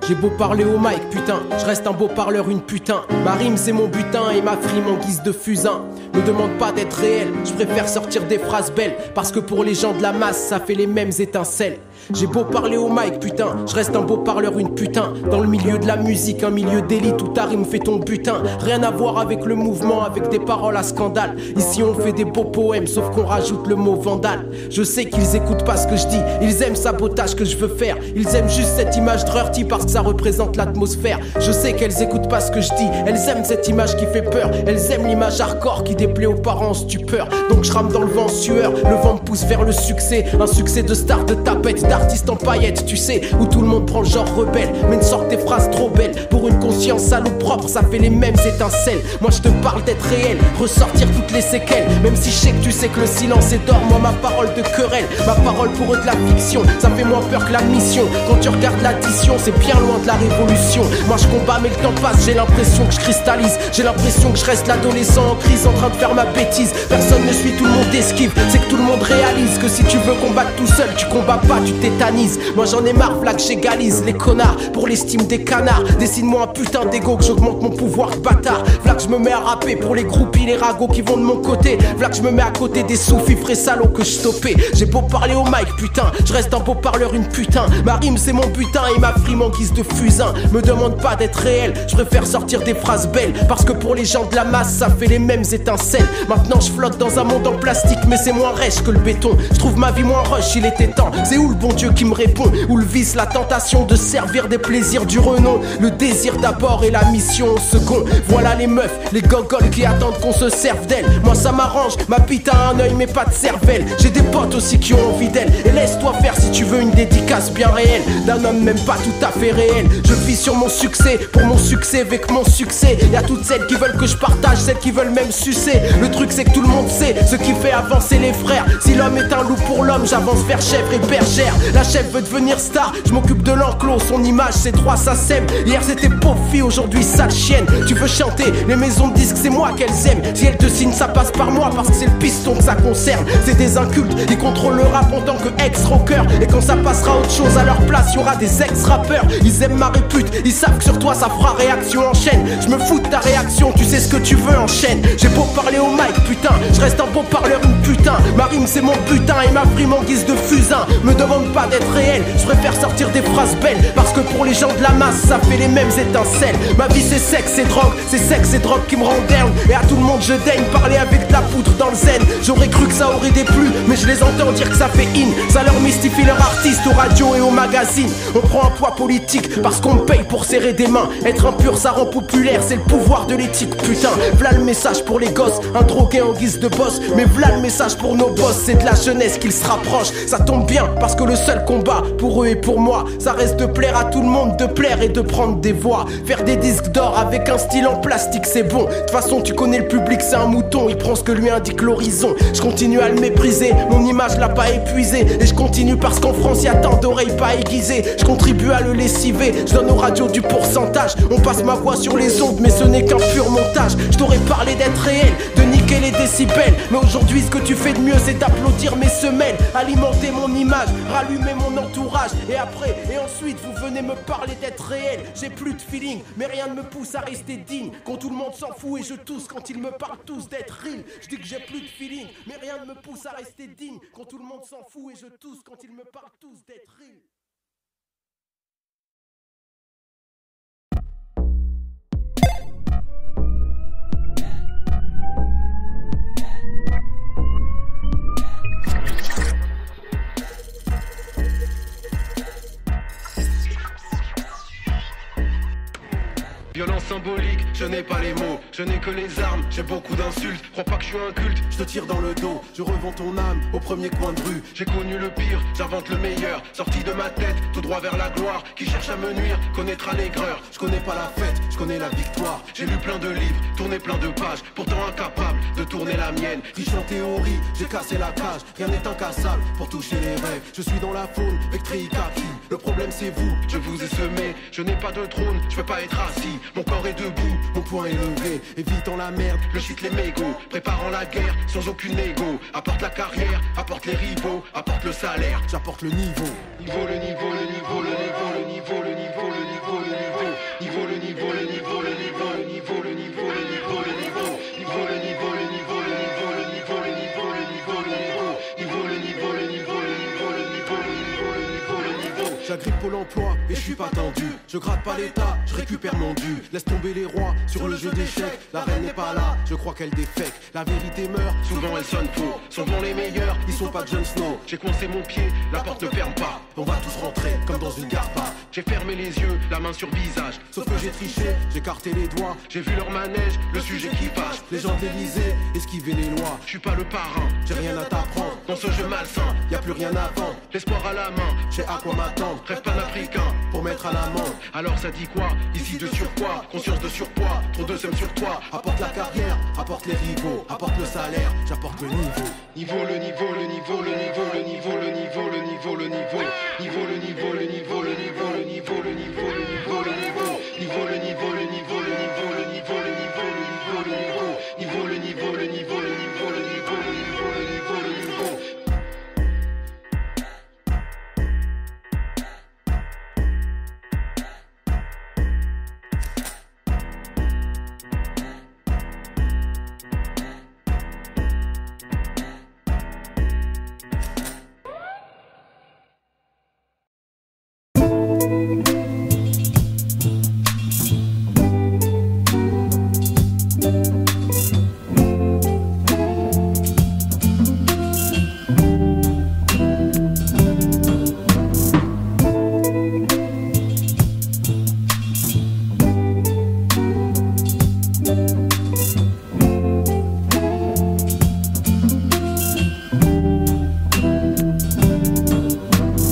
J'ai beau parler au mic, putain, je reste un beau parleur, une putain. Ma rime c'est mon butin et ma frime en guise de fusain. Me demande pas d'être réel, je préfère sortir des phrases belles. Parce que pour les gens de la masse, ça fait les mêmes étincelles. J'ai beau parler au mic, putain, je reste un beau parleur, une putain. Dans le milieu de la musique, un milieu d'élite où ta rime fait ton butin. Rien à voir avec le mouvement, avec des paroles à scandale. Ici on fait des beaux poèmes, sauf qu'on rajoute le mot vandale. Je sais qu'ils écoutent pas ce que je dis, ils aiment sabotage que je veux faire. Ils aiment juste cette image Drurty parce que ça représente l'atmosphère. Je sais qu'elles écoutent pas ce que je dis, elles aiment cette image qui fait peur. Elles aiment l'image hardcore qui déplaît aux parents stupeur. Donc je rame dans le vent sueur, le vent me pousse vers le succès. Un succès de star, de tapette, d'artiste en paillettes, tu sais, où tout le monde prend le genre rebelle, mais ne sort des phrases trop belles. Pour une conscience sale ou propre, ça fait les mêmes étincelles. Moi je te parle d'être réel, ressortir toutes les séquelles. Même si je sais que tu sais que le silence est d'or, moi ma parole de querelle, ma parole pour eux de la fiction, ça fait moins peur que la mission. Quand tu regardes l'addition, c'est bien loin de la révolution. Moi je combats mais le temps passe, j'ai l'impression que je cristallise. J'ai l'impression que je reste l'adolescent en crise en train de faire ma bêtise. Personne ne suit, tout le monde esquive, c'est que tout le monde réalise que si tu veux combattre tout seul, tu combats pas, tu tétanises. Moi j'en ai marre, v'là que j'égalise les connards pour l'estime des canards. Dessine-moi un putain d'ego que j'augmente mon pouvoir de bâtard. V'là que je me mets à rapper pour les groupies, les ragots qui vont de mon côté. V'là que je me mets à côté des sous-fifres et salauds que je stoppais. J'ai beau parler au mic, putain, je reste un beau parleur, une putain. Ma rime c'est mon butin et ma frime en guise de fusain. Me demande pas d'être réel, je préfère sortir des phrases belles. Parce que pour les gens de la masse, ça fait les mêmes étincelles. Maintenant je flotte dans un monde en plastique, mais c'est moins rêche que le béton. Je trouve ma vie moins rush, il était temps. C'est où le bon Dieu qui me répond? Où le vice, la tentation de servir des plaisirs du renom. Le désir d'abord et la mission au second. Voilà les meufs, les gogoles qui attendent qu'on se serve d'elles. Moi ça m'arrange, ma pite a un œil mais pas de cervelle. J'ai des potes aussi qui ont envie d'elle. Et laisse-toi faire si tu veux une dédicace bien réelle d'un homme même pas tout à fait réel. Je vis sur mon succès, pour mon succès, avec mon succès. Y'a toutes celles qui veulent que je partage, celles qui veulent même sucer. Le truc c'est que tout le monde sait ce qui fait avancer les frères. Si l'homme est un loup pour l'homme, j'avance vers chèvre et bergère. La chèvre veut devenir star, je m'occupe de l'enclos. Son image c'est 3 ça sème. Hier c'était pauvre fille, aujourd'hui sale chienne. Tu veux chanter, les maisons de disques c'est moi qu'elles aiment. Si elles te signent ça passe par moi parce que c'est le piston que ça concerne. C'est des incultes, ils contrôlent le rap en tant que ex-rocker. Et quand ça passera autre chose à leur place, y'aura des ex-rappeurs. Ils aiment ma répute, ils savent que sur toi ça fera réaction en chaîne. Je me fous de ta réaction, tu sais ce que tu veux en chaîne. J'ai beau parler au mic, putain, je reste un beau parleur, une putain. Ma rime c'est mon butin et ma frime en guise de fusain. Me demande pas d'être réel, je préfère sortir des phrases belles. Parce que pour les gens de la masse, ça fait les mêmes étincelles. Ma vie c'est sexe et drogue qui me rend down. Et à tout le monde je daigne parler avec de la poudre dans le zen. J'aurais cru que ça aurait déplu, mais je les entends dire que ça fait in. Ça leur mystifie leur artiste aux radios et aux magazines. On prend un poids politique parce qu'on me paye pour serrer des mains. Être impur ça rend populaire, c'est le pouvoir de l'éthique, putain. V'là le message pour les gosses, un drogué en guise de boss. Mais v'là le message pour nos boss, c'est de la jeunesse qu'ils se rapprochent. Ça tombe bien parce que le seul combat pour eux et pour moi, ça reste de plaire à tout le monde, de plaire et de prendre des voix. Faire des disques d'or avec un style en plastique c'est bon. De toute façon tu connais le public, c'est un mouton, il prend ce que lui indique l'horizon. Je continue à le mépriser, mon image l'a pas épuisé. Et je continue parce qu'en France y'a tant d'oreilles pas aiguisées. Je contribue à le lessiver, je donne aux radios du pourcentage. On passe ma voix sur les ondes mais ce n'est qu'un pur montage. Je t'aurais parlé d'être réel, de niquer les décibels. Mais aujourd'hui ce que tu fais de mieux c'est d'applaudir mes semelles. Alimenter mon image, rallumer mon entourage. Et après, et ensuite vous venez me parler d'être réel. J'ai plus de feeling, mais rien ne me pousse à rester digne. Quand tout le monde s'en fout et je tousse quand ils me parlent tous d'être real. Je dis que j'ai plus de feeling, mais rien ne me pousse à rester digne. Quand tout le monde s'en fout et je tousse quand ils me parlent tous d'être real. Violence symbolique, je n'ai pas les mots, je n'ai que les armes, j'ai beaucoup d'insultes. Crois pas que je suis un culte, je te tire dans le dos, je revends ton âme au premier coin de rue. J'ai connu le pire, j'invente le meilleur, sorti de ma tête, tout droit vers la gloire. Qui cherche à me nuire, connaîtra l'aigreur. Je connais pas la fête, je connais la victoire. J'ai lu plein de livres, tourné plein de pages, pourtant incapable de tourner la mienne. Riche en théorie, j'ai cassé la cage, rien n'est incassable pour toucher les rêves. Je suis dans la faune, Vectri Kaki. Le problème c'est vous, je vous ai semé. Je n'ai pas de trône, je peux pas être assis. Mon corps est debout, mon poing est levé. Évitant la merde, le shit les mégots. Préparant la guerre, sans aucune égo. Apporte la carrière, apporte les rivaux. Apporte le salaire, j'apporte le niveau. Le niveau, le niveau, le niveau, le niveau, le niveau, le niveau, le niveau. et je suis pas tendu. Je gratte pas l'état, je récupère mon dû. Laisse tomber les rois sur le jeu d'échecs. La reine n'est pas là, je crois qu'elle défecte. La vérité meurt, souvent elle sonne faux. Sont bons les meilleurs, ils sont pas Jon Snow. J'ai coincé mon pied, la porte ne ferme pas. On va tous rentrer comme dans une garpa. J'ai fermé les yeux, la main sur visage. Sauf que j'ai triché, j'ai écarté les doigts. J'ai vu leur manège, le sujet qui fâche. Les gens d'Élysée, esquiver les lois. Je suis pas le parrain, j'ai rien à t'apprendre. Dans ce jeu malsain, y a plus rien à vendre. L'espoir à la main, j'ai à quoi m'attendre. Rêve panafricain pour mettre à l'amende. Alors ça dit quoi? Ici de surpoids, conscience de surpoids. Trop de seum sur toi. Apporte la carrière, apporte les rivaux, apporte le salaire, j'apporte le niveau. Niveau, le niveau, le niveau, le niveau, le niveau, le niveau, le niveau, le niveau. Niveau, le niveau, le niveau, le niveau, le niveau, le niveau, le niveau, le niveau. Niveau, le niveau, le niveau, le niveau, le niveau, le niveau, le niveau, le niveau. Niveau, le niveau, le niveau, le niveau, le niveau, le niveau, le niveau, le niveau.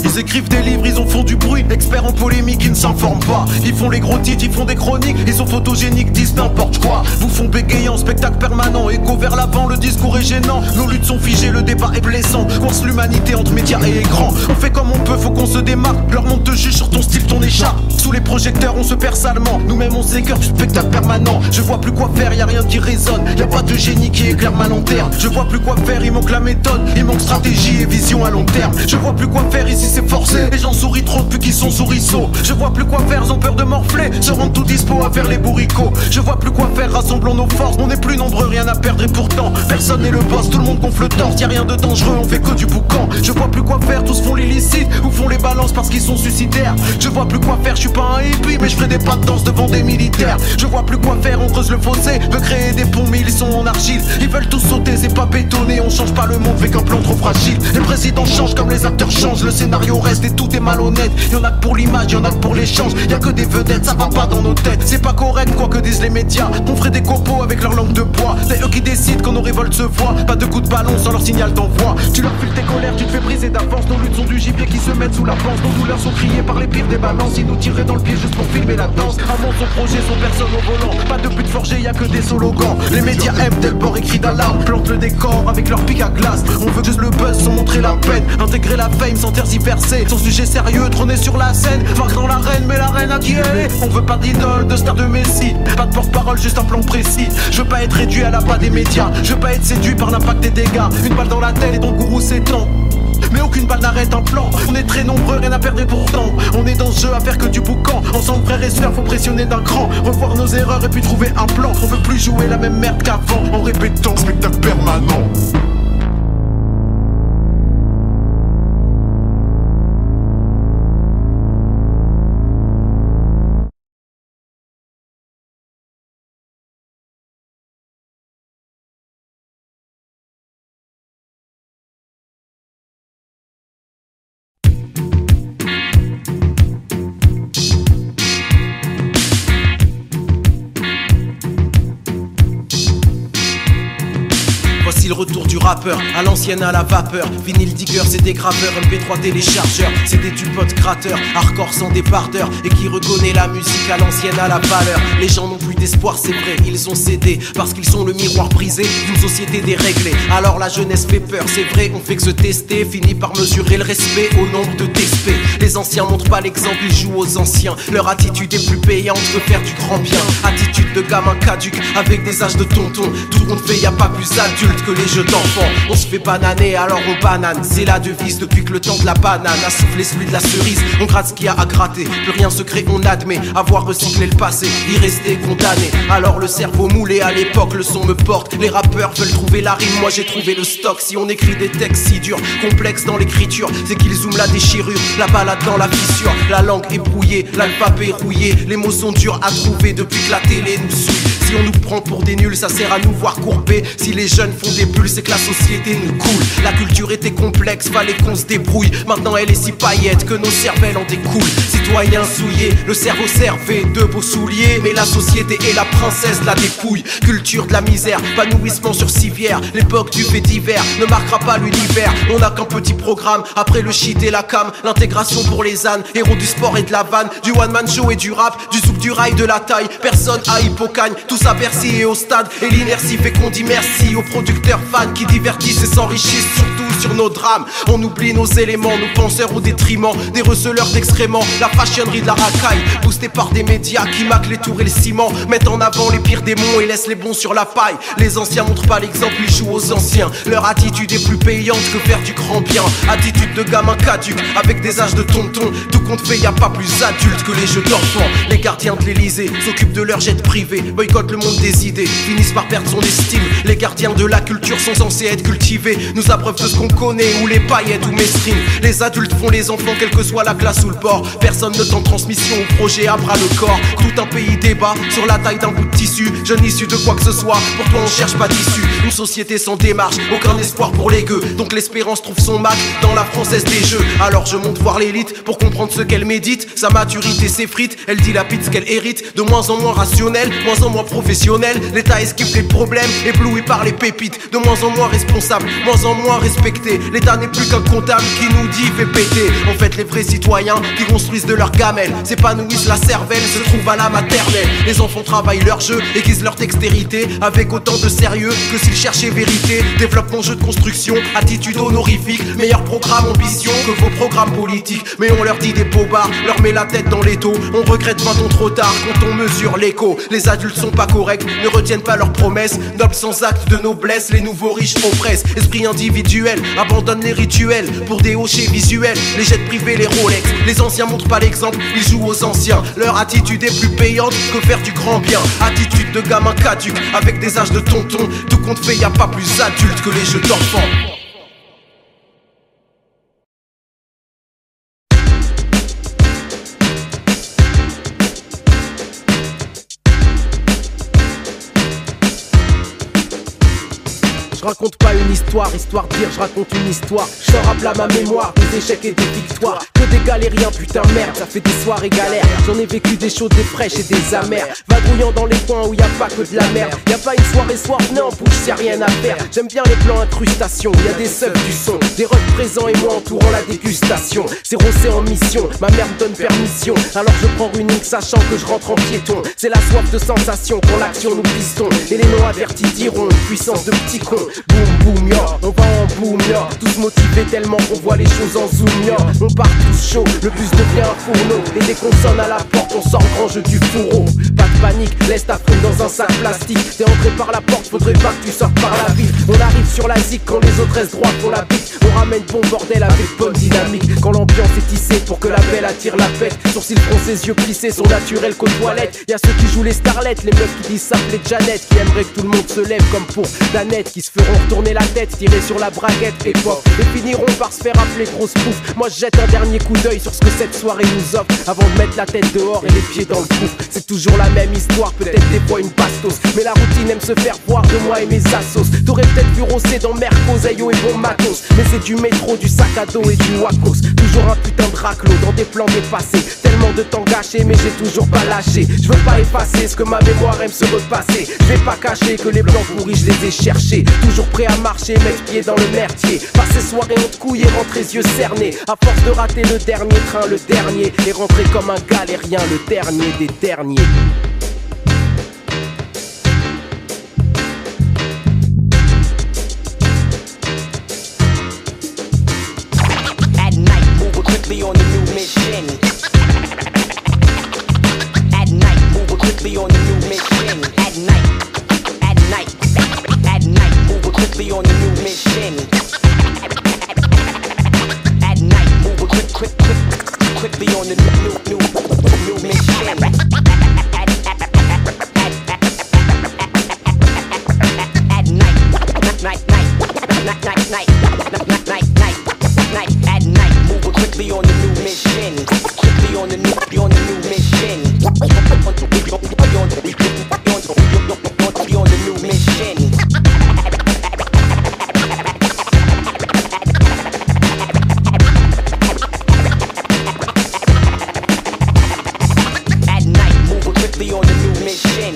Ils écrivent des livres, ils en font du bruit. Experts en polémique, ils ne s'informent pas. Ils font les gros titres, ils font des chroniques. Ils sont photogéniques, disent n'importe quoi. Vous font bégayant, spectacle permanent. Écho vers l'avant, le discours est gênant. Nos luttes sont figées, le débat est blessant. Coince l'humanité entre médias et écran. On fait comme on peut, faut qu'on se démarque. Leur monde te juge sur ton style, ton écharpe. Sous les projecteurs, on se perd salement. Nous-mêmes, on s'écœure du spectacle permanent. Je vois plus quoi faire, y a rien qui résonne. Y a pas de génie qui éclaire ma lanterne. Je vois plus quoi faire, il manque la méthode. Il manque stratégie et vision à long terme. Je vois plus quoi faire, ici c'est forcé. Les gens sourient trop depuis qu'ils sont souriceaux. Je vois plus quoi faire, ils ont peur de morfler. Se rendent tout dispo à faire les bourricots. Je vois plus quoi faire, rassemblons nos forces. On est plus nombreux, rien à perdre et pourtant personne n'est le boss, tout le monde gonfle le torse. Y'a rien de dangereux, on fait que du boucan. Je vois plus quoi faire, tous font l'illicite ou font les balances parce qu'ils sont suicidaires. Je vois plus quoi faire, je suis pas un hippie mais je ferai des pas de danse devant des militaires. Je vois plus quoi faire, on creuse le fossé, veut créer des ponts mais ils sont en argile. Ils veulent tous sauter, c'est pas bétonné. On change pas le monde avec un plan trop fragile. Les présidents changent comme les acteurs changent. Le scénario reste et tout est malhonnête. Y'en a que pour l'image, y'en a que pour l'échange. Y'a que des vedettes, ça va pas dans nos têtes. C'est pas correct quoi que disent les médias. On ferait des copeaux avec leur langue de bois. C'est eux qui décident quand nos révoltes se voient. Pas de coup de ballon sans leur signal d'envoi. Tu leur files tes colères, tu te fais briser d'avance. Nos luttes sont du gibier qui se mettent sous la panse. Nos douleurs sont criées par les pires des balances. Ils nous tireraient dans le pied juste pour filmer la danse. Avant son projet, son personne au volant. Pas de but forgé, y'a que des slogans. Les médias aiment tel bord écrit d'alarme. Plantent le décor avec leur pic à glace. On veut juste le buzz sans montrer la peine. Intégrer la fame sans tergiverser. Son sujet sérieux, trôner sur la scène. Vaincre dans l'arène, mais l'arène à qui elle est. On veut pas d'idole, de star de Messi. Pas de porte-parole, juste un plan précis. Je veux pas être réduit à la bas des médias. Je veux pas être séduit par l'impact des dégâts. Une balle dans la tête et ton gourou s'étend. Mais aucune balle n'arrête un plan. On est très nombreux, rien à perdre et pourtant on est dans ce jeu à faire que du boucan. Ensemble frères et sœurs, faut pressionner d'un cran. Revoir nos erreurs et puis trouver un plan. On veut plus jouer la même merde qu'avant. En répétant, spectacle permanent. Le retour du rappeur, à l'ancienne à la vapeur. Vinyl digger, c'est des graveurs, MP3 téléchargeurs. C'est des dupotes gratteurs, hardcore sans dépardeur. Et qui reconnaît la musique à l'ancienne à la valeur. Les gens n'ont plus d'espoir, c'est vrai, ils ont cédé. Parce qu'ils sont le miroir brisé d'une société déréglée. Alors la jeunesse fait peur, c'est vrai, on fait que se tester. Finit par mesurer le respect au nombre de TSP. Les anciens montrent pas l'exemple, ils jouent aux anciens. Leur attitude est plus payante que faire du grand bien. Attitude de gamin caduc, avec des âges de tonton. Tout le monde fait, y a pas plus adulte que les jeux d'enfants. On se fait bananer alors on banane, c'est la devise depuis que le temps de la banane a soufflé celui de la cerise. On gratte ce qu'il y a à gratter, plus rien secret on admet. Avoir recyclé le passé, y rester condamné. Alors le cerveau moulé à l'époque, le son me porte. Les rappeurs veulent trouver la rime, moi j'ai trouvé le stock. Si on écrit des textes si durs, complexes dans l'écriture, c'est qu'ils zooment la déchirure, la balade dans la fissure. La langue est brouillée, l'alphabet rouillé, les mots sont durs à trouver depuis que la télé nous suit. Si on nous prend pour des nuls, ça sert à nous voir courber. Si les jeunes font des bulles, c'est que la société nous coule. La culture était complexe, fallait qu'on se débrouille. Maintenant elle est si paillette que nos cervelles en découlent. Citoyens souillés, le cerveau servait de beaux souliers. Mais la société est la princesse de la dépouille. Culture de la misère, épanouissement sur civière. L'époque du fait divers ne marquera pas l'univers. On n'a qu'un petit programme, après le shit et la cam. L'intégration pour les ânes, héros du sport et de la vanne. Du one man show et du rap, du souk, du rail, de la taille. Personne à Hippocagne, tous à Bercy et au stade. Et l'inertie fait qu'on dit merci aux producteurs fans qui divertissent et s'enrichissent surtout sur nos drames. On oublie nos éléments, nos penseurs au détriment des receleurs d'excréments. La fashionnerie de la racaille, boostée par des médias qui maquent les tours et le ciment, mettent en avant les pires démons et laissent les bons sur la paille. Les anciens montrent pas l'exemple, ils jouent aux anciens. Leur attitude est plus payante que faire du grand bien. Attitude de gamin caduque, avec des âges de tonton. Tout compte fait, y a pas plus adulte que les jeux d'enfants. Les gardiens de l'Elysée s'occupent de leur jet privé, boycottent le monde des idées, finissent par perdre son estime. Les gardiens de la culture sont censés être cultivés, nous abreuvent de ce qu'on connaît, ou les paillettes ou mesrines. Les adultes font les enfants, quelle que soit la classe ou le bord. Personne ne tente transmission au projet à bras le corps. Tout un pays débat sur la taille d'un bout de tissu. Jeune issu de quoi que ce soit, pour toi on cherche pas d'issue. Une société sans démarche, aucun espoir pour les gueux. Donc l'espérance trouve son Mac dans la française des jeux. Alors je monte voir l'élite pour comprendre ce qu'elle médite. Sa maturité s'effrite, elle dilapide ce qu'elle hérite. De moins en moins rationnel, moins en moins professionnel. L'État esquive les problèmes, ébloui par les pépites. De moins en moins responsable, moins en moins respecté. L'État n'est plus qu'un comptable qui nous dit fait péter. En fait les vrais citoyens qui construisent de leur gamelle s'épanouissent la cervelle, se trouvent à la maternelle. Les enfants travaillent leur jeu, aiguisent leur dextérité avec autant de sérieux que s'ils cherchaient vérité. Développent mon jeu de construction, attitude honorifique. Meilleur programme ambition que vos programmes politiques. Mais on leur dit des bobards, leur met la tête dans l'étau. On regrette 20 ans trop tard quand on mesure l'écho. Les adultes sont pas corrects, ne retiennent pas leurs promesses. Nobles sans acte de noblesse, les nouveaux riches oppressent. Esprit individuel, abandonne les rituels pour des hochets visuels. Les jets privés, les Rolex, les anciens montrent pas l'exemple, ils jouent aux anciens. Leur attitude est plus payante que faire du grand bien. Attitude de gamin caduque, avec des âges de tonton. Tout compte fait, y a pas plus adulte que les jeux d'enfants. Je raconte pas une histoire, histoire de dire je raconte une histoire. Je te rappelle à ma mémoire des échecs et des victoires. Que des galériens, putain merde, ça fait des soirées galères. J'en ai vécu des chaudes, des fraîches et des amères. Vadrouillant dans les coins où y a pas que de la merde. Y a pas une soirée soir, non, bouge, y'a rien à faire. J'aime bien les plans incrustations, y a des subs du son, des rugs présents et moi entourant la dégustation. C'est rossé en mission, ma mère me donne permission. Alors je prends une ligne sachant que je rentre en piéton. C'est la soif de sensation quand l'action nous pistons. Et les non avertis diront une puissance de petits cons. Boum boum ya, on va en boum ya. Tous motivés tellement qu'on voit les choses en zoom ya. On part tous chaud, le bus devient un fourneau. Et dès qu'on sonne à la porte, on sort grand jeu du fourreau. Pas de panique, laisse ta fouille dans un sac plastique. T'es entré par la porte, faudrait pas que tu sortes par la ville. On arrive sur la zik quand les autres restent droits pour la bite. On ramène bon bordel avec bonne dynamique. Quand l'ambiance est tissée pour que la belle attire la pète. Sourcils froncés, yeux plissés, sont naturels qu'aux toilettes. Y'a ceux qui jouent les starlettes, les meufs qui disent s'appeler Janet. Qui aimeraient que tout le monde se lève comme pour Danette. Qui se feront retourner la tête, tirer sur la braguette et pop. Et finiront par se faire appeler grosse pouf. Moi je jette un dernier coup d'œil sur ce que cette soirée nous offre avant de mettre la tête dehors et les pieds dans le gouffre. C'est toujours la même histoire, peut-être des fois une bastos. Mais la routine aime se faire voir de moi et mes assos. T'aurais peut-être vu rosser dans Mercos, Ayo et bon matos. Mais c'est du métro, du sac à dos et du Wacos. Toujours un putain de raclo dans des plans dépassés. Tellement de temps gâché mais j'ai toujours pas lâché. Je veux pas effacer ce que ma mémoire aime se repasser. Je vais pas cacher que les blancs pourris je les ai cherchés. Toujours prêt à marcher, mettre pied dans le merdier. Passer soirée en couille et rentrer yeux cernés. À force de rater le dernier train, le dernier. Et rentrer comme un galérien, le dernier des derniers. At night, move quickly on the new mission. At night, move quickly on the new mission. At night, move quickly on the We on the new mission. At night, moving quickly on the new mission.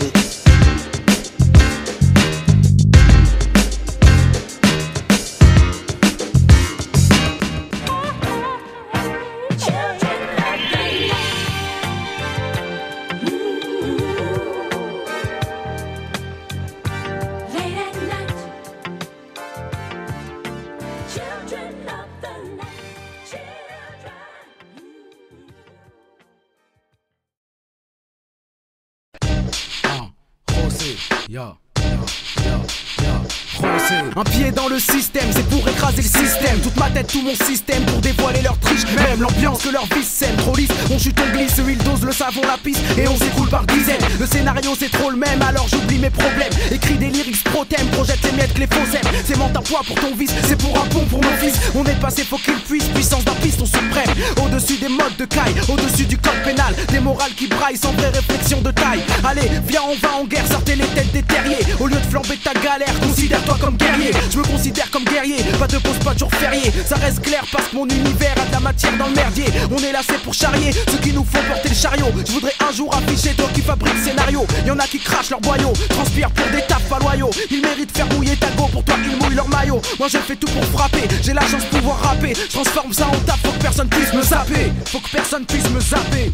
Un pied dans le système, c'est pour écraser le système. Toute ma tête, tout mon système pour dévoiler leur triche. Même l'ambiance que leur vice sème. Trop lisse, on chute, on glisse, ils dosent le savon, la piste et on s'écoule par dizaines. Le scénario c'est trop le même, alors j'oublie mes problèmes. Écris des lyrics pro-thème, projette les miettes que les faux aiment. C'est ment à poids pour ton vice, c'est pour un pont pour mon fils. On est passé, faut qu'il puisse, puissance d'un piston suprême. Au-dessus des modes de caille, au-dessus du code pénal. Des morales qui braillent sans vraie réflexion de taille. Allez, viens, on va en guerre, sortez les têtes des terriers. Au lieu de flamber ta galère, considère-toi comme guerrier. Je me considère comme guerrier, pas de pause, pas de jour férié. Ça reste clair parce que mon univers a de la matière dans le merdier. On est là c'est pour charrier ceux qui nous font porter le chariot. Je voudrais un jour afficher toi qui fabrique scénario. Y'en a qui crachent leur boyau, transpirent pour des tapes pas loyaux. Ils méritent faire mouiller ta go, pour toi ils mouillent leur maillot. Moi je fais tout pour frapper, j'ai la chance de pouvoir rapper. Je transforme ça en tape, faut que personne puisse me zapper. Faut que personne puisse me zapper.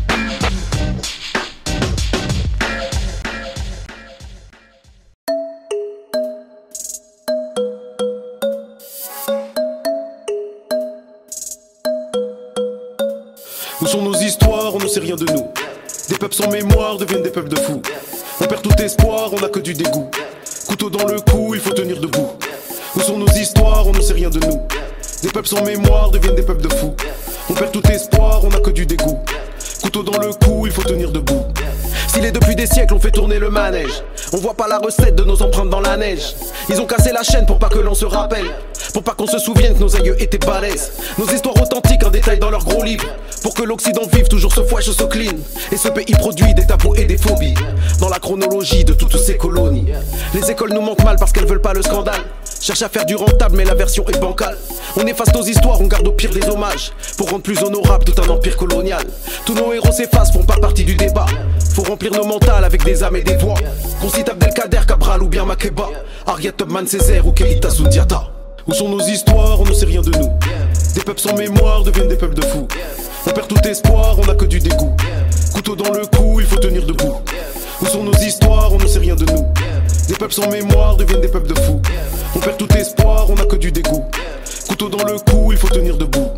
Où sont nos histoires, on ne sait rien de nous. Des peuples sans mémoire deviennent des peuples de fous. On perd tout espoir, on n'a que du dégoût. Couteau dans le cou, il faut tenir debout. Où sont nos histoires, on ne sait rien de nous. Des peuples sans mémoire deviennent des peuples de fous. On perd tout espoir, on n'a que du dégoût. Couteau dans le cou, il faut tenir debout. S'il est depuis des siècles, on fait tourner le manège. On voit pas la recette de nos empreintes dans la neige. Ils ont cassé la chaîne pour pas que l'on se rappelle. Pour pas qu'on se souvienne que nos aïeux étaient balèzes. Nos histoires authentiques en détail dans leurs gros livres. Pour que l'Occident vive toujours ce fouet, ce clean. Et ce pays produit des tabous et des phobies. Dans la chronologie de toutes ces colonies. Les écoles nous manquent mal parce qu'elles veulent pas le scandale. Cherchent à faire du rentable mais la version est bancale. On efface nos histoires, on garde au pire des hommages. Pour rendre plus honorable tout un empire colonial. Tous nos héros s'effacent, font pas partie du débat. Faut remplir nos mentales avec des âmes et des voix. Qu'on cite Abdelkader, Cabral ou bien Makeba. Harriet Tubman, Césaire ou Keita Sundiata. Où sont nos histoires, on ne sait rien de nous. Des peuples sans mémoire deviennent des peuples de fous. On perd tout espoir, on n'a que du dégoût. Couteau dans le cou, il faut tenir debout. Où sont nos histoires, on ne sait rien de nous. Des peuples sans mémoire deviennent des peuples de fous. On perd tout espoir, on n'a que du dégoût. Couteau dans le cou, il faut tenir debout.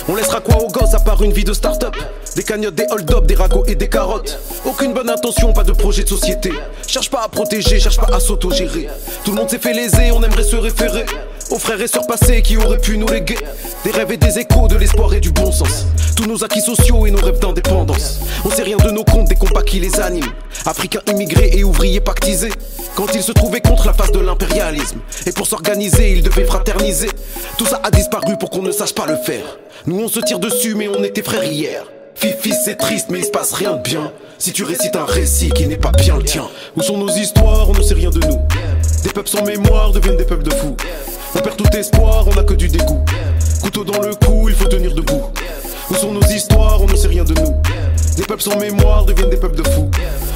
On laissera quoi aux gosses à part une vie de start-up? Des cagnottes, des hold-up, des ragots et des carottes. Aucune bonne intention, pas de projet de société. Cherche pas à protéger, cherche pas à s'autogérer. Tout le monde s'est fait léser, on aimerait se référer aux frères et sœurs passés qui auraient pu nous léguer des rêves et des échos, de l'espoir et du bon sens. Tous nos acquis sociaux et nos rêves d'indépendance. On sait rien de nos comptes, des combats qui les animent. Africains immigrés et ouvriers pactisés. Quand ils se trouvaient contre la face de l'impérialisme. Et pour s'organiser, ils devaient fraterniser. Tout ça a disparu pour qu'on ne sache pas le faire. Nous on se tire dessus mais on était frères hier. Fifi c'est triste mais il se passe rien de bien. Si tu récites un récit qui n'est pas bien le tien. Où sont nos histoires, on ne sait rien de nous. Des peuples sans mémoire deviennent des peuples de fous. On perd tout espoir, on n'a que du dégoût. Couteau dans le cou, il faut tenir debout. Où sont nos histoires, on ne sait rien de nous. Des peuples sans mémoire deviennent des peuples de fous.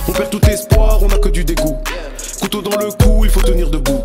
On perd tout espoir, on n'a que du dégoût. Couteau dans le cou, il faut tenir debout.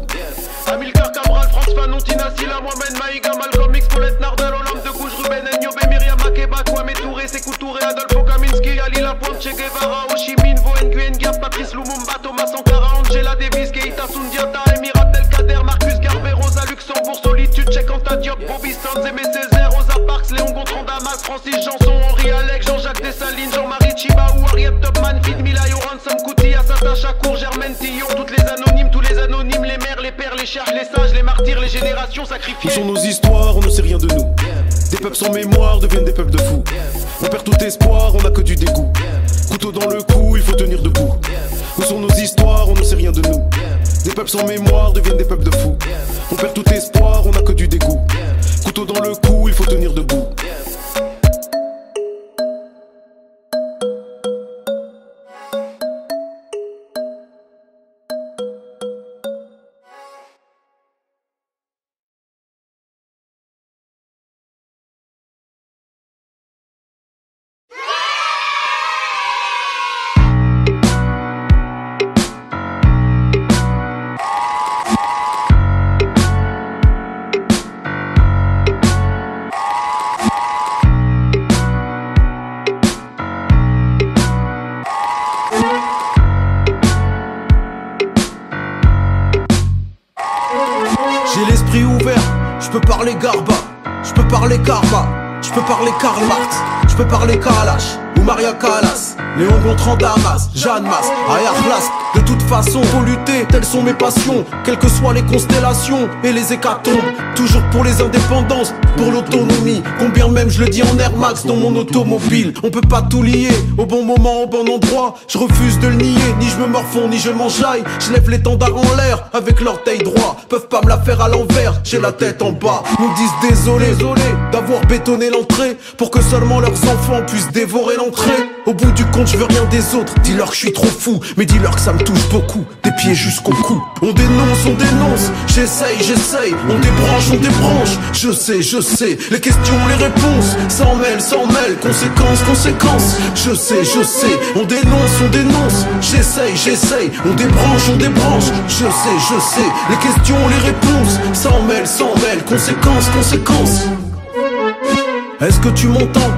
Amilcar Cabral, France Fanon, Tina Silla, Mohamed Maïga, Malcolm X, Paulette Nardal, Olympe de Gouges, Ruben Nyobe, Myriam Makeba, Kwame Touré, Sékou Touré, Adolfo Kaminski, Ali Lapointe, Che Guevara, Ho Chi Minh, Vo Nguyen Gap, Patrice Lumumba, Thomas Sankara, Angela Davis, Keita Sundiata, Emir Abdelkader, Marcus Garvey, Rosa Luxembourg, Solitude, Cheikh Anta Diop, Bobby Sands, Aimé Césaire, Rosa Parks, Léon Gontran Damas, Francis Janson, Henri Alec, Jean-Jacques Dessalines, Jean-Marie Chiba ou Harriet Tubman, Fid Mila, Yoran Sam Kouti, Assata Chakour, Germaine Tillon, toutes les anonymes, tous les anonymes, les mères, les pères, les cherches, les sages, les martyrs, les générations sacrifiées. Où sont nos histoires, on ne sait rien de nous. Des peuples sans mémoire deviennent des peuples de fous. On perd tout espoir, on n'a que du dégoût. Couteau dans le cou, il faut tenir debout. Où sont nos histoires, on ne sait rien de nous. Des peuples sans mémoire deviennent des peuples de fous. On perd tout espoir, on n'a que du dégoût. Couteau dans le cou, il faut tenir debout. je peux parler Garba, je peux parler Karma, je peux parler Karl Marx, je peux parler Kalash ou Maria Callas, Léon Gontran Damas, Jeanne Masse, Aya Khlas. De toute façon, faut lutter, telles sont mes passions, quelles que soient les constellations et les hécatombes. Toujours pour les indépendances, pour l'autonomie. Combien même je le dis en Air Max dans mon automobile. On peut pas tout lier, au bon moment, au bon endroit. Je refuse de le nier, ni je me morfonds, ni je m'enjaille. Je lève l'étendard en l'air, avec l'orteil droit. Peuvent pas me la faire à l'envers, j'ai la tête en bas. Nous disent désolé d'avoir bétonné l'entrée, pour que seulement leurs enfants puissent dévorer l'entrée. Au bout du compte, je veux rien des autres. Dis-leur que je suis trop fou, mais dis-leur que ça me touche beaucoup, des pieds jusqu'au cou. On dénonce, j'essaye. On débranche, je sais. Les questions, les réponses, s'en mêlent. Conséquences, je sais. On dénonce, j'essaye. On débranche, je sais. Les questions, les réponses, s'en mêlent. Conséquences. Est-ce que tu m'entends?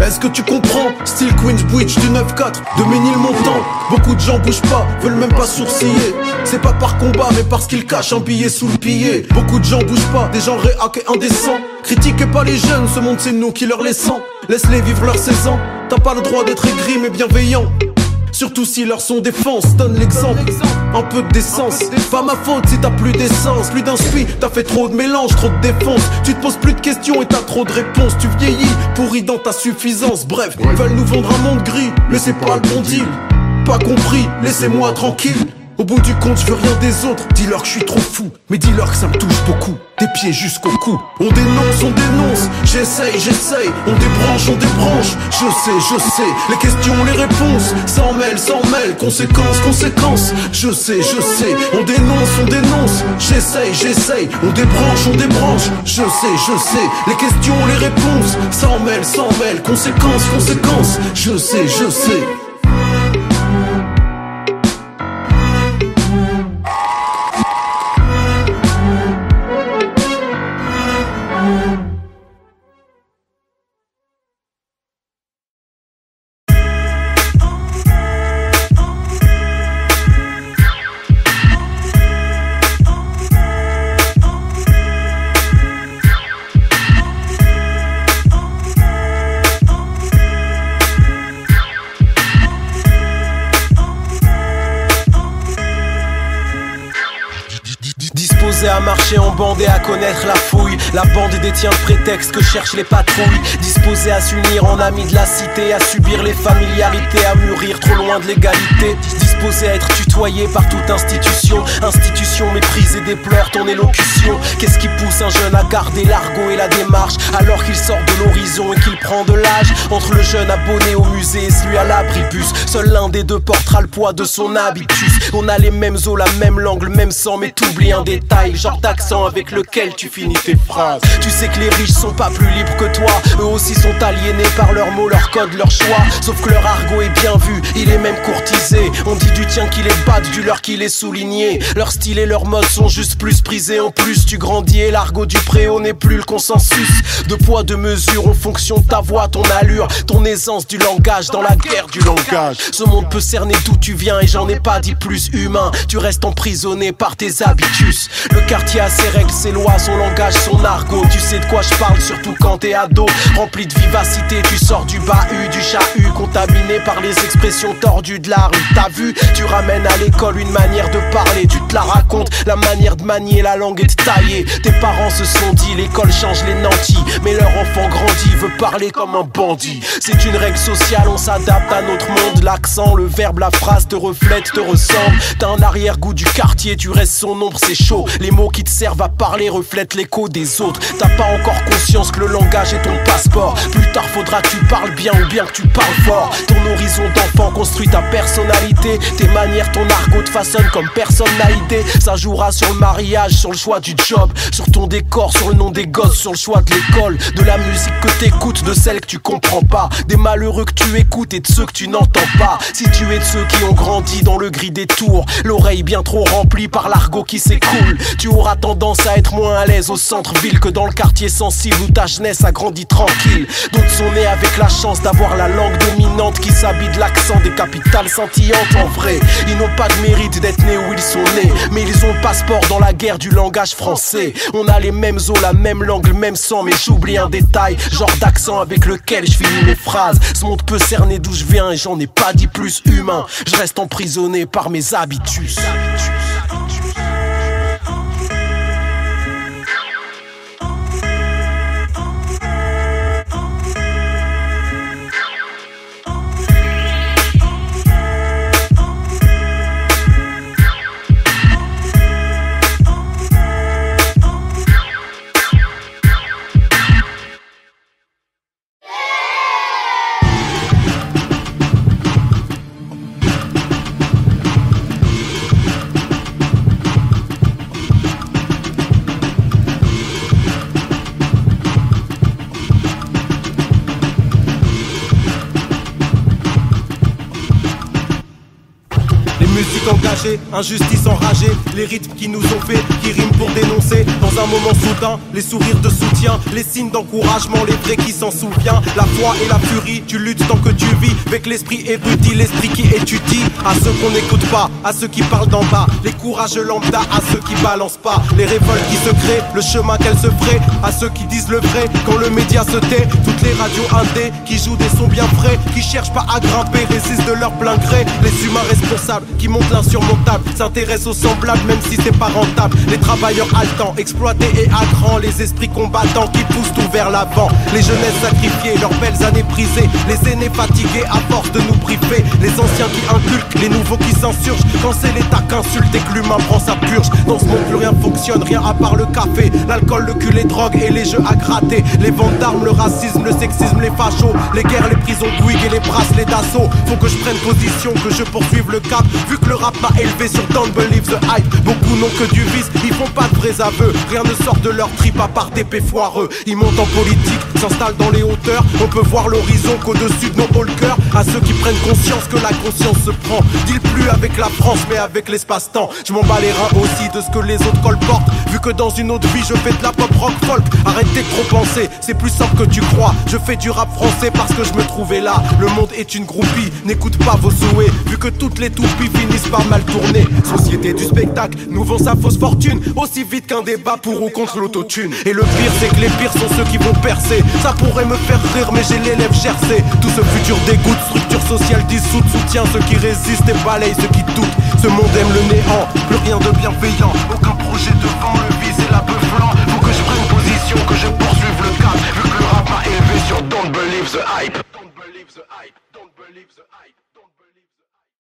Est-ce que tu comprends? Style Queensbridge du 9-4 de Ménilmontant. Beaucoup de gens bougent pas, veulent même pas sourciller. C'est pas par combat mais parce qu'ils cachent un billet sous le pillet. Beaucoup de gens bougent pas, des gens réac et indécents. Critiquez pas les jeunes, ce monde c'est nous qui leur laissons. Laisse-les vivre leurs 16 ans. T'as pas le droit d'être aigri mais bienveillant. Surtout si leur son défense donne l'exemple. Un peu de décence, pas ma faute si t'as plus d'essence. Plus d'inspi, t'as fait trop de mélange, trop de défense. Tu te poses plus de questions et t'as trop de réponses. Tu vieillis, pourri dans ta suffisance. Bref, ils veulent nous vendre un monde gris, mais c'est pas le bon deal. Pas compris, laissez-moi tranquille. Au bout du compte, je veux rien des autres. Dis-leur que je suis trop fou, mais dis-leur que ça me touche beaucoup. Des pieds jusqu'au cou. On dénonce, j'essaye. On débranche, je sais. Les questions, les réponses, s'en mêlent. Conséquences, je sais. On dénonce, j'essaye. On débranche, je sais. Les questions, les réponses, s'en mêlent. Conséquences, je sais. À marcher en bande et à connaître la fouille. La bande détient le prétexte que cherchent les patrouilles. Disposés à s'unir en amis de la cité, à subir les familiarités, à mûrir trop loin de l'égalité. Disposés à être tutoyés par toute institution. Institution méprise et déplore ton élocution. Qu'est-ce qui pousse un jeune à garder l'argot et la démarche, alors qu'il sort de l'horizon et qu'il prend de l'âge? Entre le jeune abonné au musée et celui à l'abribus, seul l'un des deux portera le poids de son habitus. On a les mêmes os, la même langue, le même sang, mais t'oublies un détail, genre d'accent avec lequel tu finis tes phrases. Tu sais que les riches sont pas plus libres que toi, eux aussi sont aliénés par leurs mots, leurs codes, leurs choix. Sauf que leur argot est bien vu, il est même courtisé. On dit du tien qu'il est bad, du leur qu'il est souligné. Leur style et leur mode sont juste plus prisés. En plus tu grandis et l'argot du préau n'est plus le consensus. De poids, de mesure en fonction de ta voix, ton allure, ton aisance du langage dans la guerre du langage. Ce monde peut cerner d'où tu viens et j'en ai pas dit plus humain. Tu restes emprisonné par tes habitus. Le quartier a ses règles, ses lois, son langage, son argot. Tu sais de quoi je parle, surtout quand t'es ado. Rempli de vivacité, tu sors du bahut, du chahut, contaminé par les expressions tordues de la rue. T'as vu, tu ramènes à l'école une manière de parler. Tu te la racontes, la manière de manier la langue et de tailler. Tes parents se sont dit, l'école change les nantis, mais leur enfant grandit, veut parler comme un bandit. C'est une règle sociale, on s'adapte à notre monde. L'accent, le verbe, la phrase te reflète, te ressemble. T'as un arrière-goût du quartier, tu restes son ombre, c'est chaud. Les mots qui te servent à parler reflètent l'écho des autres. T'as pas encore conscience que le langage est ton passeport. Plus tard faudra que tu parles bien ou bien que tu parles fort. Ton horizon d'enfant construit ta personnalité. Tes manières, ton argot te façonne comme personne n'a idée. Ça jouera sur le mariage, sur le choix du job, sur ton décor, sur le nom des gosses, sur le choix de l'école, de la musique que t'écoutes, de celle que tu comprends pas, des malheureux que tu écoutes et de ceux que tu n'entends pas. Si tu es de ceux qui ont grandi dans le gris des tours, l'oreille bien trop remplie par l'argot qui s'écoule, tu auras tendance à être moins à l'aise au centre-ville que dans le quartier sensible où ta jeunesse a grandi tranquille. D'autres sont nés avec la chance d'avoir la langue dominante qui s'habille de l'accent des capitales scintillantes. En vrai, vrai. Ils n'ont pas de mérite d'être nés où ils sont nés, mais ils ont le passeport dans la guerre du langage français. On a les mêmes os, la même langue, le même sang, mais j'oublie un détail, genre d'accent avec lequel je finis mes phrases. Ce monde peut cerner d'où je viens et j'en ai pas dit plus humain. Je reste emprisonné par mes habitus. Engagé, injustice enragée, les rythmes qui nous ont fait, qui riment pour dénoncer. Dans un moment soudain, les sourires de soutien, les signes d'encouragement, les vrais qui s'en souviennent. La foi et la furie, tu luttes tant que tu vis, avec l'esprit érudit, l'esprit qui étudie. À ceux qu'on n'écoute pas, à ceux qui parlent d'en bas, les courageux lambda, à ceux qui balancent pas, les révoltes qui se créent, le chemin qu'elles se feraient, à ceux qui disent le vrai quand le média se tait. Toutes les radios indés qui jouent des sons bien frais, qui cherchent pas à grimper, résistent de leur plein gré. Les humains responsables qui montent l'insurmontable, s'intéressent aux semblables même si c'est pas rentable. Les travailleurs haletants, exploités et à cran, les esprits combattants qui poussent tout vers l'avant. Les jeunesses sacrifiées, leurs belles années brisées, les aînés fatigués à force de nous priver, les anciens qui inculquent, les nouveaux qui s'insurgent. Quand c'est l'état qu'insulte et que l'humain prend sa purge. Dans ce monde plus rien fonctionne, rien à part le café, l'alcool, le cul, les drogues et les jeux à gratter. Les ventes d'armes, le racisme, le sexisme, les fachos, les guerres, les prisons de Bouygues et les bracelets d'assaut. Faut que je prenne position, que je poursuive le cap, vu que le rap m'a élevé sur Don't Believe the Hype. Beaucoup n'ont que du vice, ils font pas de vrais aveux. Rien ne sort de leur trip à part des pets foireux. Ils montent en politique, s'installent dans les hauteurs. On peut voir l'horizon qu'au-dessus de nos hauts le cœur. À ceux qui prennent conscience que la conscience se prend, deal plus avec la France mais avec l'espace-temps. Je m'en bats les reins aussi de ce que les autres colportent, vu que dans une autre vie je fais de la pop rock folk. Arrêtez de trop penser, c'est plus simple que tu crois. Je fais du rap français parce que je me trouvais là. Le monde est une groupie, n'écoute pas vos souhaits, vu que toutes les toupies finissent par mal tourner. Société du spectacle, nous vend sa fausse fortune aussi vite qu'un débat pour ou contre l'autotune. Et le pire c'est que les pires sont ceux qui vont percer. Ça pourrait me faire rire mais j'ai les lèvres gercées. Tout ce futur dégoûte, structure sociale dissoute, soutient ceux qui résistent et balaye ceux qui doutent. Ce monde aime le néant, plus rien de bienveillant, aucun projet devant, le vice et la peu flanc. Faut que je prenne position, que je poursuive le cap, vu que le rap m'a élevé sur Don't Believe the Hype. Don't believe the hype, don't believe the hype, don't believe the hype.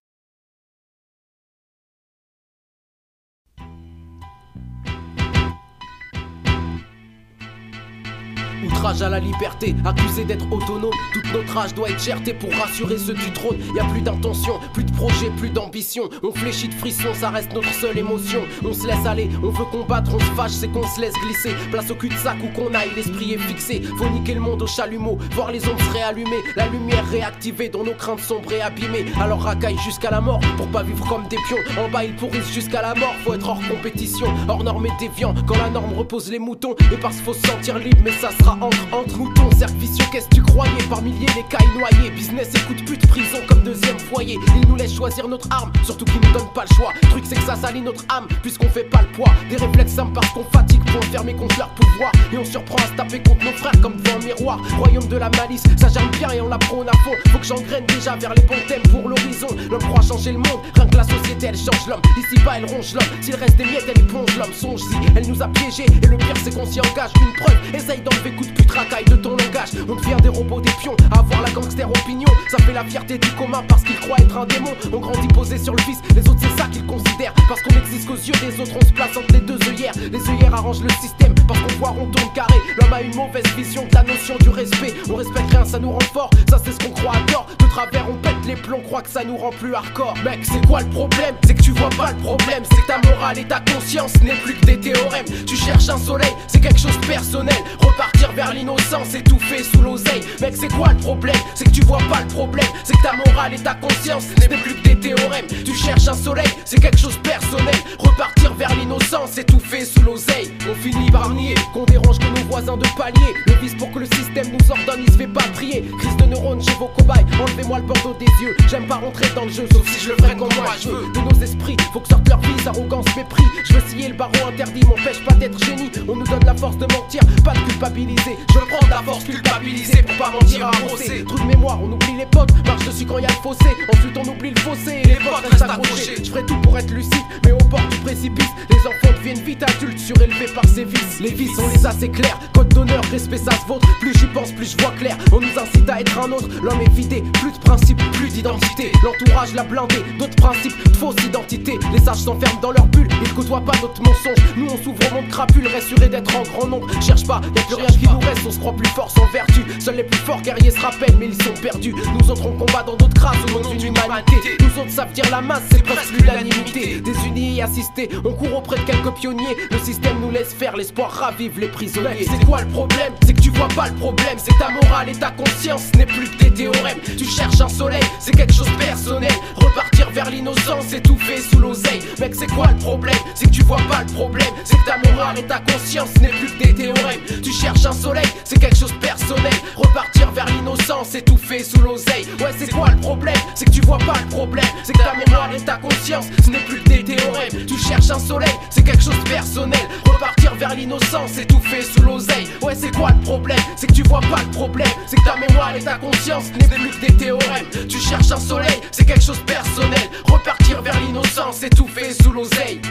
Outrage à la liberté, accusé d'être autonome. Toute notre rage doit être chertée pour rassurer ceux du trône. Y'a plus d'intention, plus de projet, plus d'ambition. On fléchit de frisson, ça reste notre seule émotion. On se laisse aller, on veut combattre, on se fâche, c'est qu'on se laisse glisser. Place au cul-de-sac où qu'on aille, l'esprit est fixé. Faut niquer le monde au chalumeau, voir les ombres se réallumer. La lumière réactivée dont nos craintes sombres et abîmées. Alors racaille jusqu'à la mort, pour pas vivre comme des pions. En bas ils pourrissent jusqu'à la mort, faut être hors compétition. Hors norme et déviant, quand la norme repose les moutons. Et parce qu'il faut se sentir libre, mais ça sera entre moutons, cercle vicieux, qu'est-ce que tu croyais? Par milliers les cailles noyées, business et coup de pute, prison comme deuxième foyer. Ils nous laissent choisir notre arme, surtout qu'ils nous donnent pas le choix. Truc c'est que ça salit notre âme, puisqu'on fait pas le poids. Des réflexes simples parce qu'on fatigue pour enfermer contre leur pouvoir. Et on surprend à se taper contre nos frères comme devant un miroir. Royaume de la malice, ça germe bien et on la prône à fond. Faut que j'engraine déjà vers les bons thèmes pour l'horizon. L'homme croit changer le monde, rien que la société elle change l'homme. Ici bas elle ronge l'homme, s'il reste des miettes elle éponge l'homme. Songe-y, elle nous a piégés et le pire c'est qu'on s'y engage. Une preuve, essaye d'enlever coup de pute, racaille de ton langage. On devient des robots, des pions, à avoir la gangster opinion. Ça fait la fierté du commun parce qu'ils croient être un démon. On grandit posé sur le vice, les autres c'est ça qu'ils considèrent. Parce qu'on existe qu'aux yeux des autres, on se place entre les deux œillères. Les œillères arrangent le système parce qu'on voit rond tourne carré. L'homme a une mauvaise vision de la notion du respect. On respecte rien, ça nous rend fort, ça c'est ce qu'on croit à tort. De travers on pète les plombs, croit que ça nous rend plus hardcore. Mec c'est quoi le problème? C'est que tu vois pas le problème. C'est que ta morale et ta conscience n'est plus que des théorèmes. Tu cherches un soleil, c'est quelque chose de personnel. Repartir vers l'innocence, étouffé sous l'oseille. Mec c'est quoi le problème? C'est que tu vois pas le problème. C'est que ta morale et ta conscience n'est plus que des théorèmes. Tu cherches un soleil, c'est quelque chose de personnel. Repartir Repartir vers l'innocence, étouffé sous l'oseille. On finit par nier qu'on dérange que nos voisins de palier. Le vice pour que le système nous ordonne, il se fait pas prier. Crise de neurones chez vos cobayes, enlevez-moi le bordeaux des yeux. J'aime pas rentrer dans le jeu, sauf si je le ferai comme moi je veux. De nos esprits, faut que sortent leur vie, arrogance, mépris. Je veux scier le barreau interdit, m'empêche pas d'être génie. On nous donne la force de mentir, pas de culpabiliser. Je veux prendre la force culpabiliser pour pas mentir à brosser. Trou de mémoire, on oublie les potes, marche dessus quand y a le fossé. Ensuite on oublie le fossé et les potes restent accrochés. Je ferai tout pour être lucide, mais au bord du précipice. Les enfants deviennent vite adultes, surélevés par ces vices. Les vices on les a c'est clair, code d'honneur, respect ça se vôtre. Plus j'y pense, plus je vois clair. On nous incite à être un autre, l'homme est vidé. Plus de principes, plus d'identité. L'entourage l'a blindé, d'autres principes, de fausse identité. Les sages s'enferment dans leur bulle, ils côtoient pas notre mensonge. Nous on s'ouvre au monde crapule, rassuré d'être en grand nombre. Cherche pas, y'a plus rien qui nous reste, on se croit plus fort sans vertu. Seuls les plus forts guerriers se rappellent, mais ils sont perdus. Nous autres on combat dans d'autres grâces au nom d'une humanité. Nous autres savent dire la masse, c'est presque l'unanimité. Désunis et assistés, on court auprès de quelques pionniers. Le système nous laisse faire, l'espoir ravive les prisonniers. C'est quoi le problème? C'est que tu vois pas le problème. C'est que ta morale et ta conscience n'est plus que des théorèmes. Tu cherches un soleil, c'est quelque chose de personnel. Repartir vers l'innocence, étouffé sous l'oseille. Mec, c'est quoi le problème? C'est que tu vois pas le problème. C'est que ta morale et ta conscience n'est plus que des théorèmes. Tu cherches un soleil, c'est quelque chose de personnel. Repartir vers l'innocence, étouffé sous l'oseille. Ouais, c'est quoi le problème? C'est que tu vois pas le problème. C'est que ta morale et ta conscience, ce n'est plus que des théorèmes. Tu cherches un soleil, c'est quelque chose de personnel. Repartir vers l'innocence, étouffé sous l'oseille. Ouais, c'est quoi le problème? C'est que tu vois pas le problème. C'est que ta mémoire et ta conscience n'est plus que des théorèmes. Tu cherches un soleil, c'est quelque chose de personnel. Repartir vers l'innocence, étouffé sous l'oseille.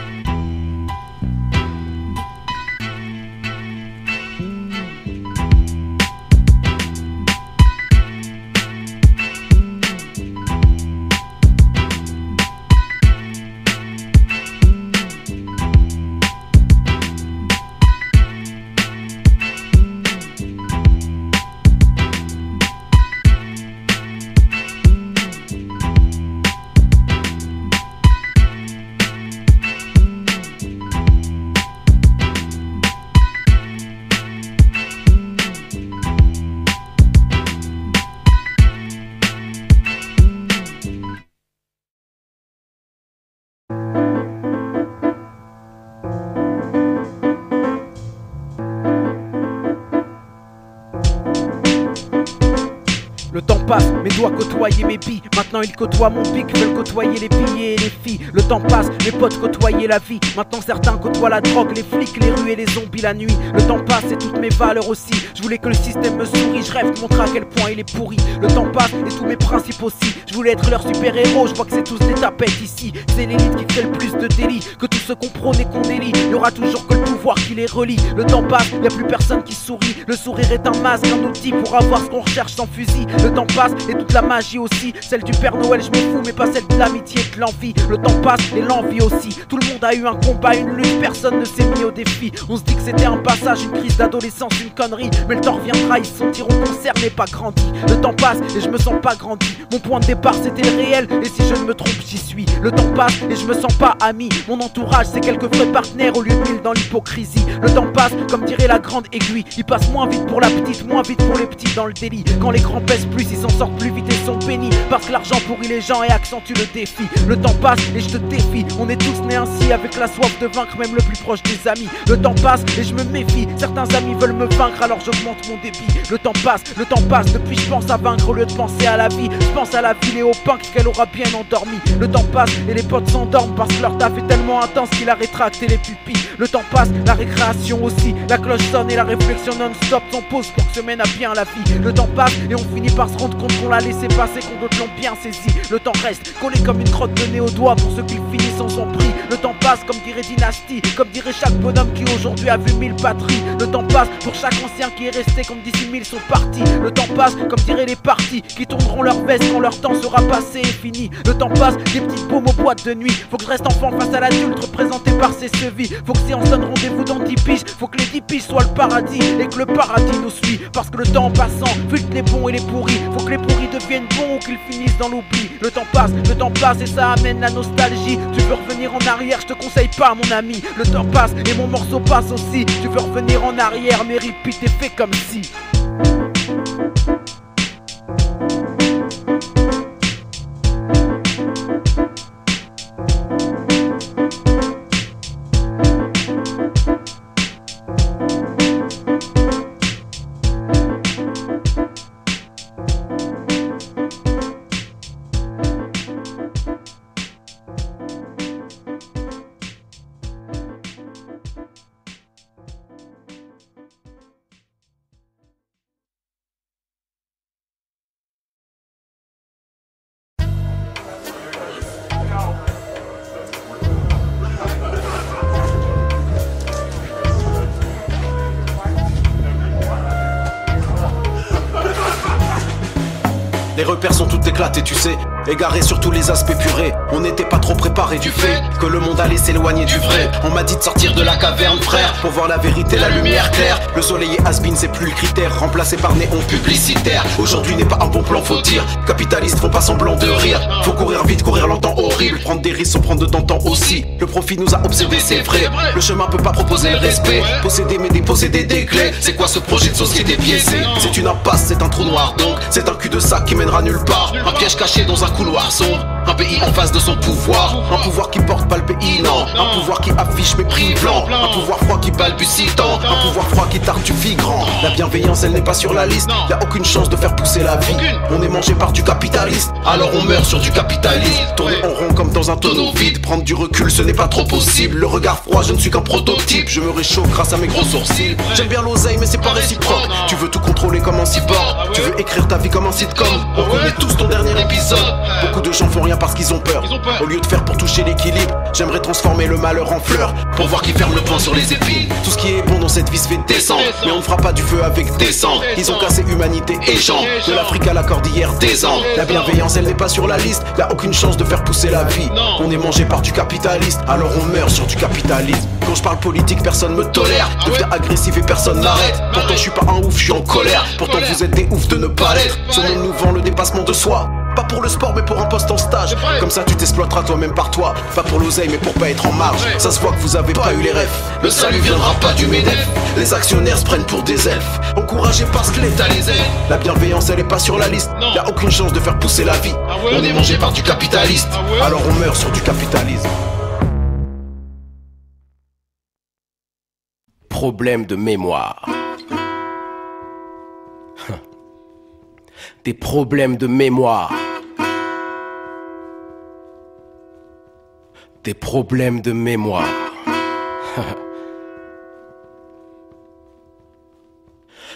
Le temps passe, mes doigts côtoyaient mes billes. Maintenant ils côtoient mon pic, veulent côtoyer les billets et les filles. Le temps passe, mes potes côtoyaient la vie. Maintenant certains côtoient la drogue, les flics, les rues et les zombies la nuit. Le temps passe et toutes mes valeurs aussi. Je voulais que le système me sourie, je rêve de montrer à quel point il est pourri. Le temps passe et tous mes principes aussi. Je voulais être leur super héros, je vois que c'est tous des tapettes ici. C'est l'élite qui fait le plus de délits, que tout ce qu'on prône et qu'on délie. Il y aura toujours que le pouvoir qui les relie. Le temps passe, y a plus personne qui sourit. Le sourire est un masque, un outil pour avoir ce qu'on recherche sans fusil. Le temps passe et toute la magie aussi. Celle du Père Noël je m'en fous, mais pas celle de l'amitié et de l'envie. Le temps passe et l'envie aussi. Tout le monde a eu un combat, une lutte, personne ne s'est mis au défi. On se dit que c'était un passage, une crise d'adolescence, une connerie. Mais le temps reviendra, ils se sentiront concernés, pas grandis. Le temps passe et je me sens pas grandi. Mon point de départ c'était le réel, et si je ne me trompe j'y suis. Le temps passe et je me sens pas ami. Mon entourage c'est quelques vrais partenaires au lieu de 1000 dans l'hypocrisie. Le temps passe comme dirait la grande aiguille. Il passe moins vite pour la petite, moins vite pour les petits dans le délit. Quand les grands pèsent plus, ils s'en sortent plus vite et sont bénis. Parce que l'argent pourrit les gens et accentue le défi. Le temps passe et je te défie. On est tous nés ainsi, avec la soif de vaincre même le plus proche des amis. Le temps passe et je me méfie. Certains amis veulent me vaincre alors j'augmente mon débit. Le temps passe, depuis je pense à vaincre au lieu de penser à la vie. Je pense à la ville et au pain qu'elle aura bien endormi. Le temps passe et les potes s'endorment parce que leur taf est tellement intense qu'il a rétracté les pupilles. Le temps passe, la récréation aussi. La cloche sonne et la réflexion non-stop s'en pose pour que se mène à bien la vie. Le temps passe et on finit par se rendre compte qu'on l'a laissé passer, qu'on d'autres l'ont bien saisi. Le temps reste collé comme une crotte de nez au doigt pour ceux qui finissent sans son prix. Le temps passe comme dirait Dynasty, comme dirait chaque bonhomme qui aujourd'hui a vu 1000 patries. Le temps passe pour chaque ancien qui est resté comme d'ici 1000 sont partis. Le temps passe comme diraient les partis qui tourneront leur veste quand leur temps sera passé et fini. Le temps passe, des petites paumes aux boîtes de nuit. Faut que je reste enfant face à l'adulte représenté par ses chevilles. Faut que si on se donne rendez-vous dans 10 piges, faut que les 10 piges soient le paradis et que le paradis nous suit. Parce que le temps en passant filtre les bons et les pourris. Faut que les pourris deviennent bons ou qu'ils finissent dans l'oubli. Le temps passe et ça amène la nostalgie. Tu veux revenir en arrière, je te conseille pas mon ami. Le temps passe et mon morceau passe aussi. Tu veux revenir en arrière, mais repeat et fais comme si. repères sont tout éclatés, tu sais, égarés sur tous les aspects purés. On n'était pas trop préparés du fait que le monde allait s'éloigner du vrai. On m'a dit de sortir de la caverne, frère, pour voir la vérité, la lumière claire. Le soleil et has-been, c'est plus le critère, remplacé par néon publicitaire. Aujourd'hui n'est pas un bon plan, faut dire. Capitalistes font pas semblant de rire. Faut courir vite, courir longtemps, horrible. Prendre des risques sans prendre de temps aussi. Le profit nous a obsédés, c'est vrai. Le chemin peut pas proposer le respect. Posséder mais déposséder des clés. C'est quoi ce projet de société biaisé? C'est une impasse, c'est un trou noir donc. C'est un cul de sac qui mènera nulle part. Un piège caché dans un couloir sombre. Un pays en face de son pouvoir. Un pouvoir qui porte pas le pays, non. Un pouvoir qui affiche mépris blanc. Un pouvoir froid qui balbutie tant. Un pouvoir froid qui tartufie grand. La bienveillance elle n'est pas sur la liste. Y'a aucune chance de faire pousser la vie. On est mangé par du capitaliste, alors on meurt sur du capitalisme. Tourner en rond comme dans un tonneau vide. Prendre du recul ce n'est pas trop possible. Le regard froid je ne suis qu'un prototype. Je me réchauffe grâce à mes gros sourcils. J'aime bien l'oseille mais c'est pas réciproque. Tu veux tout contrôler comme un cyborg. Tu veux écrire ta vie comme un sitcom. On connaît tous ton dernier épisode. Beaucoup de gens font rien parce qu'ils ont peur. Au lieu de faire pour toucher l'équilibre, j'aimerais transformer le malheur en fleur. Pour voir qui ferme le poing sur les épines. Tout ce qui est bon dans cette vie se fait descendre. Mais on ne fera pas du feu avec des cendres. Ils ont cassé humanité et gens. De l'Afrique à la cordillère des Andes. La bienveillance elle n'est pas sur la liste. Y'a aucune chance de faire pousser la vie. On est mangé par du capitaliste, alors on meurt sur du capitalisme. Quand je parle politique personne me tolère. Deviens agressif et personne n'arrête. Pourtant je suis pas un ouf, je suis en colère. Pourtant vous êtes des oufs de ne pas l'être. Ce monde nous vend le dépassement de soi. Pas pour le sport mais pour un poste en stage. Comme ça tu t'exploiteras toi-même par toi. Pas pour l'oseille mais pour pas être en marge. Ça se voit que vous avez pas eu les rêves. Le salut viendra pas du MEDEF. Les actionnaires se prennent pour des elfes. Encouragés parce que l'État les aide. La bienveillance elle est pas sur la liste. Y'a aucune chance de faire pousser la vie. On est mangé par du capitaliste, alors on meurt sur du capitalisme. Problème de mémoire. Des problèmes de mémoire. Des problèmes de mémoire.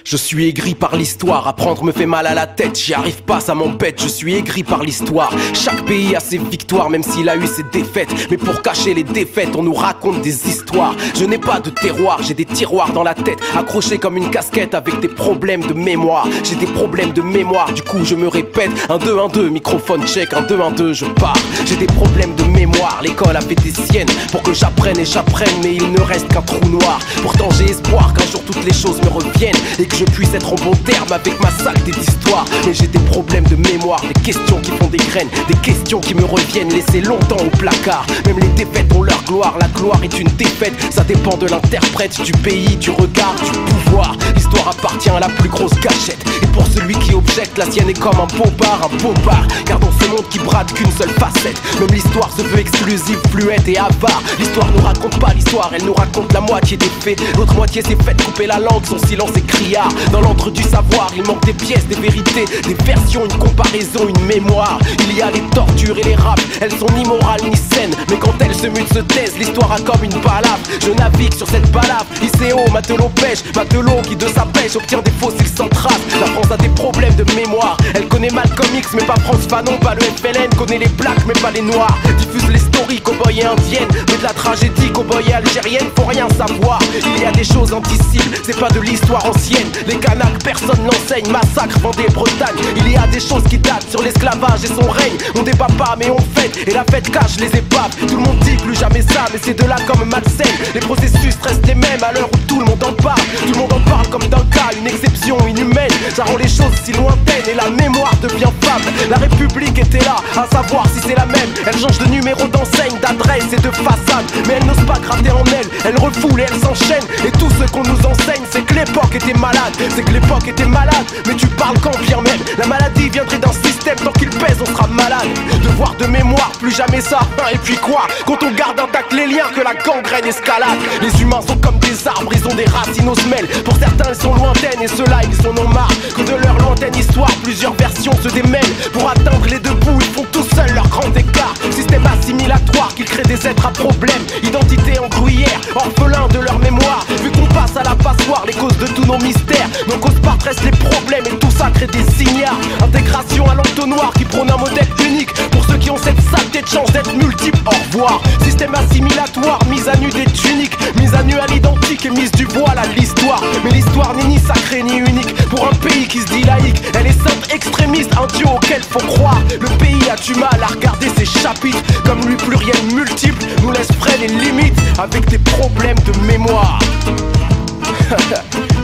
Je suis aigri par l'histoire, apprendre me fait mal à la tête. J'y arrive pas, ça m'embête, je suis aigri par l'histoire. Chaque pays a ses victoires, même s'il a eu ses défaites. Mais pour cacher les défaites, on nous raconte des histoires. Je n'ai pas de terroir, j'ai des tiroirs dans la tête, accrochés comme une casquette avec des problèmes de mémoire. J'ai des problèmes de mémoire, du coup je me répète. 1, 2, 1, 2, microphone check, 1, 2, 1, 2, je pars. J'ai des problèmes de mémoire, l'école a fait des siennes pour que j'apprenne et j'apprenne, mais il ne reste qu'un trou noir. Pourtant j'ai espoir qu'un jour toutes les choses me reviennent et que je puisse être en bon terme avec ma saleté d'histoire. Mais j'ai des problèmes de mémoire, des questions qui font des graines, des questions qui me reviennent laissées longtemps au placard. Même les défaites ont leur gloire, la gloire est une défaite. Ça dépend de l'interprète, du pays, du regard, du pouvoir. L'histoire appartient à la plus grosse gâchette. Et pour celui qui objecte, la sienne est comme un bobard, car dans ce monde qui brade qu'une seule facette, même l'histoire se veut exclusive, fluette et avare. L'histoire nous raconte pas l'histoire, elle nous raconte la moitié des faits. L'autre moitié s'est faite couper la langue, son silence est criard. Dans l'antre du savoir, il manque des pièces, des vérités, des versions, une comparaison, une mémoire. Il y a les tortures et les raps, elles sont ni morales ni saines. Mais quand elles se mutent, se taisent, l'histoire a comme une balafre. Je navigue sur cette balafre, ICO, matelot pêche, matelot qui de sa pêche obtient des fossiles sans trace. La France a des problèmes de mémoire, elle connaît Malcolm X mais pas France Fanon, pas le FLN, connaît les blacks mais pas les noirs. Diffuse les stories, cow-boy et indienne, mais de la tragédie, cow-boy et algérienne, faut rien savoir. Il y a des choses indicibles, c'est pas de l'histoire ancienne. Les Kanaks, personne n'enseigne, massacre, Vendée, Bretagne. Il y a des choses qui datent sur l'esclavage et son règne. On débat pas mais on fête, et la fête cache les épaves. Tout le monde dit plus jamais ça, mais c'est de là comme malsaine. Les processus restent les mêmes à l'heure où tout le monde en parle. Tout le monde en parle comme d'un cas, une exception inhumaine. Ça rend les choses si lointaines et la mémoire devient fable. La République était là, à savoir si c'est la même. Elle change de numéro d'enseigne, d'adresse et de façade, mais elle n'ose pas gratter en elle refoule et elle s'enchaîne. Et tout ce qu'on nous enseigne, c'est que l'époque était malade. C'est que l'époque était malade, mais tu parles quand bien même. La maladie viendrait d'un système, tant qu'il pèse on sera malade. Devoir de mémoire, plus jamais ça. Et puis quoi, quand on garde intact les liens, que la gangrène escalade. Les humains sont comme des arbres, ils ont des racines aux semelles. Pour certains elles sont lointaines et ceux-là ils en ont marre que de leur lointaine histoire, plusieurs versions se démêlent. Pour atteindre les deux bouts, ils font tous seuls leur grand écart. Système assimilatoire qui crée des êtres à problème. Identité en gruyère, orphelins de leur mémoire. Vu qu'on passe à la passoire, les causes de tous nos mystères. Nos causes partent les problèmes et tout ça crée des signares. Intégration à l'entonnoir qui prône un modèle unique. Pour ceux qui ont cette saleté de chance d'être multiple, au revoir. Système assimilatoire, mise à nu des tuniques, mise à nu à l'identique et mise du voile à l'histoire. Mais l'histoire n'est ni sacrée ni unique pour un pays qui se dit laïque. Elle est sainte, extrémiste, un dieu auquel faut croire. Le pays a du mal à regarder ses chapitres comme lui pluriel multiple nous laisse freine et limite avec des problèmes de mémoire.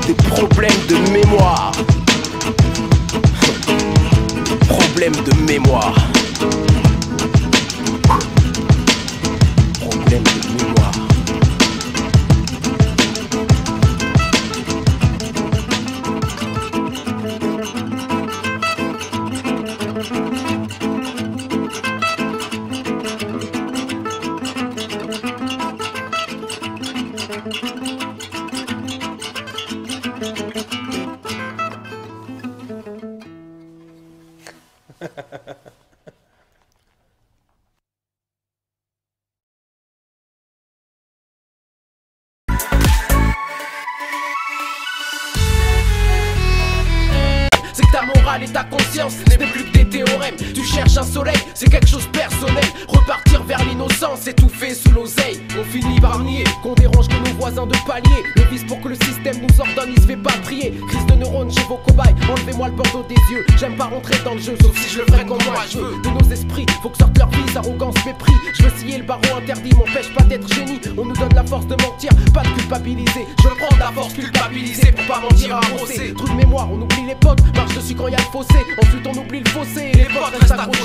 Des problèmes de mémoire. Problème de mémoire. Problème de mémoire. C'est que ta morale et ta conscience, ce n'est plus que des théorèmes. Tu cherches un soleil, c'est quelque chose de personnel. Repartir vers l'innocence, étouffé sous l'oseille. On finit par nier qu'on dérange que nos voisins de palier. Le vice pour que le système nous ordonne, il se fait pas prier. Crise de neurones chez vos cobayes, enlevez-moi le bordeaux des yeux. J'aime pas rentrer dans le jeu, sauf si je le ferai comme moi je veux. De nos esprits, faut que sortent leur vie, arrogance, mépris. Je veux scier le barreau interdit, m'empêche pas d'être génie. On nous donne la force de mentir, pas de culpabiliser. Je veux prendre la force culpabiliser pour pas mentir à brosser. Trou de mémoire, on oublie les potes, marche dessus quand y a le fossé. Ensuite on oublie le fossé et les potes restent accrochés.